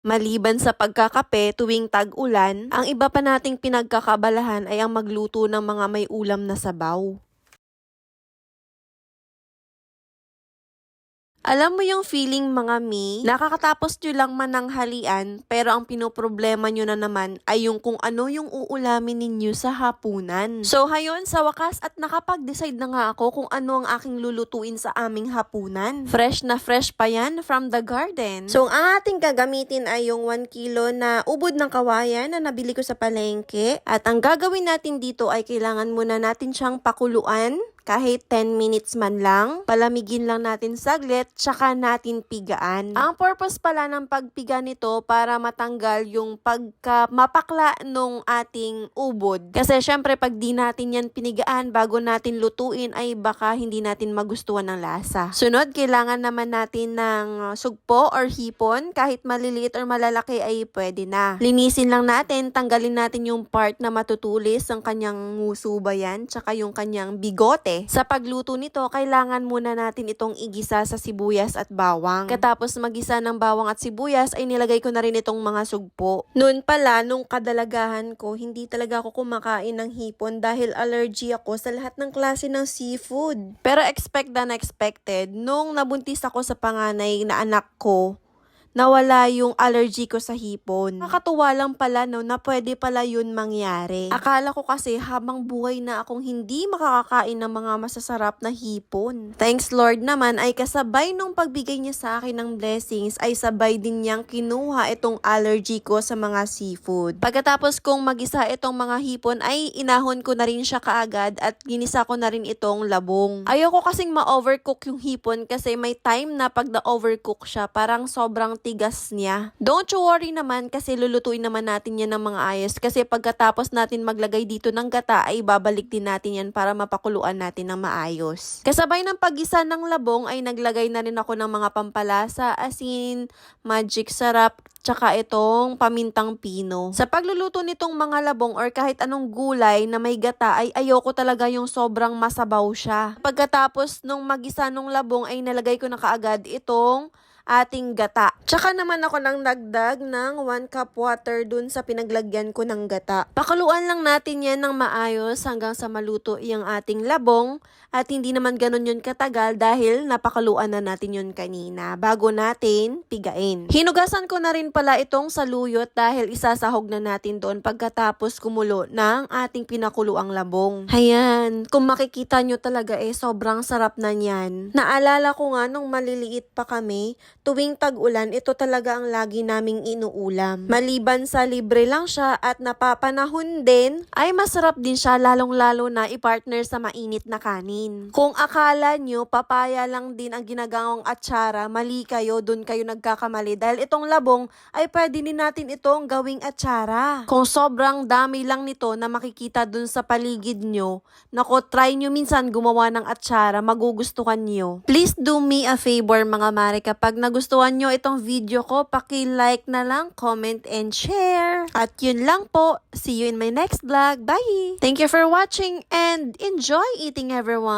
Maliban sa pagkakape tuwing tag-ulan, ang iba pa nating pinagkakabalahan ay ang magluto ng mga may ulam na sabaw. Alam mo yung feeling mga nakakatapos nyo lang mananghalian pero ang pinoproblema nyo na naman ay yung kung ano yung uulamin ninyo sa hapunan. So hayon, sa wakas at nakapag-decide na nga ako kung ano ang aking lulutuin sa aming hapunan. Fresh na fresh pa yan from the garden. So ang ating gagamitin ay yung 1 kilo na ubod ng kawayan na nabili ko sa palengke. At ang gagawin natin dito ay kailangan muna natin siyang pakuluan kahit 10 minutes man lang. Palamigin lang natin saglit, tsaka natin pigaan. Ang purpose pala ng pagpiga nito para matanggal yung mapakla nung ating ubod. Kasi syempre pag di natin yan pinigaan bago natin lutuin ay baka hindi natin magustuhan ng lasa. Sunod, kailangan naman natin ng sugpo or hipon. Kahit maliliit or malalaki ay pwede na. Linisin lang natin, tanggalin natin yung part na matutulis, ang kanyang nguso ba yan, tsaka yung kanyang bigote. Sa pagluto nito, kailangan muna natin itong igisa sa sibuyas at bawang. Katapos magisa ng bawang at sibuyas, ay nilagay ko na rin itong mga sugpo. Noon pala, nung kadalagahan ko, hindi talaga ako kumakain ng hipon dahil allergy ako sa lahat ng klase ng seafood. Pero expect the unexpected, nung nabuntis ako sa panganay na anak ko, nawala yung allergy ko sa hipon. Nakakatuwa lang pala na pwede pala yun mangyari. Akala ko kasi habang buhay na akong hindi makakakain ng mga masasarap na hipon. Thanks Lord naman ay kasabay nung pagbigay niya sa akin ng blessings ay sabay din niyang kinuha itong allergy ko sa mga seafood. Pagkatapos kong magisa itong mga hipon ay inahon ko na rin siya kaagad at ginisa ko na rin itong labong. Ayoko kasing ma-overcook yung hipon kasi may time na pag na-overcook siya parang sobrang tigas niya. Don't you worry naman kasi lulutuin naman natin yan ng mga ayos kasi pagkatapos natin maglagay dito ng gata ay babalik din natin yan para mapakuluan natin ng maayos. Kasabay ng paggisa ng labong ay naglagay na rin ako ng mga pampalasa, asin, magic sarap, tsaka itong pamintang pino. Sa pagluluto nitong mga labong or kahit anong gulay na may gata ay ayoko talaga yung sobrang masabaw siya. Pagkatapos nung magisa nung labong ay nalagay ko na kaagad itong ating gata. Tsaka naman ako nang nagdag ng 1 cup water dun sa pinaglagyan ko ng gata. Pakuluan lang natin yan ng maayos hanggang sa maluto yung ating labong at hindi naman ganun yun katagal dahil napakaluan na natin yun kanina bago natin pigain. Hinugasan ko na rin pala itong saluyot dahil isasahog na natin doon pagkatapos kumulo ng ating pinakuluang labong. Ayan, kung makikita nyo talaga sobrang sarap na niyan. Naalala ko nga nung maliliit pa kami, tuwing tag-ulan, ito talaga ang lagi naming inuulam. Maliban sa libre lang siya at napapanahon din, ay masarap din siya lalong-lalo na i-partner sa mainit na kanin. Kung akala nyo, papaya lang din ang ginagawang atsara, mali kayo, dun kayo nagkakamali. Dahil itong labong ay pwede din natin itong gawing atsara. Kung sobrang dami lang nito na makikita dun sa paligid nyo, nako, try nyo minsan gumawa ng atsara, magugustuhan nyo. Please do me a favor mga mare, kapag nagustuhan nyo itong video ko, paki-like na lang, comment and share. At yun lang po. See you in my next vlog. Bye! Thank you for watching and enjoy eating everyone!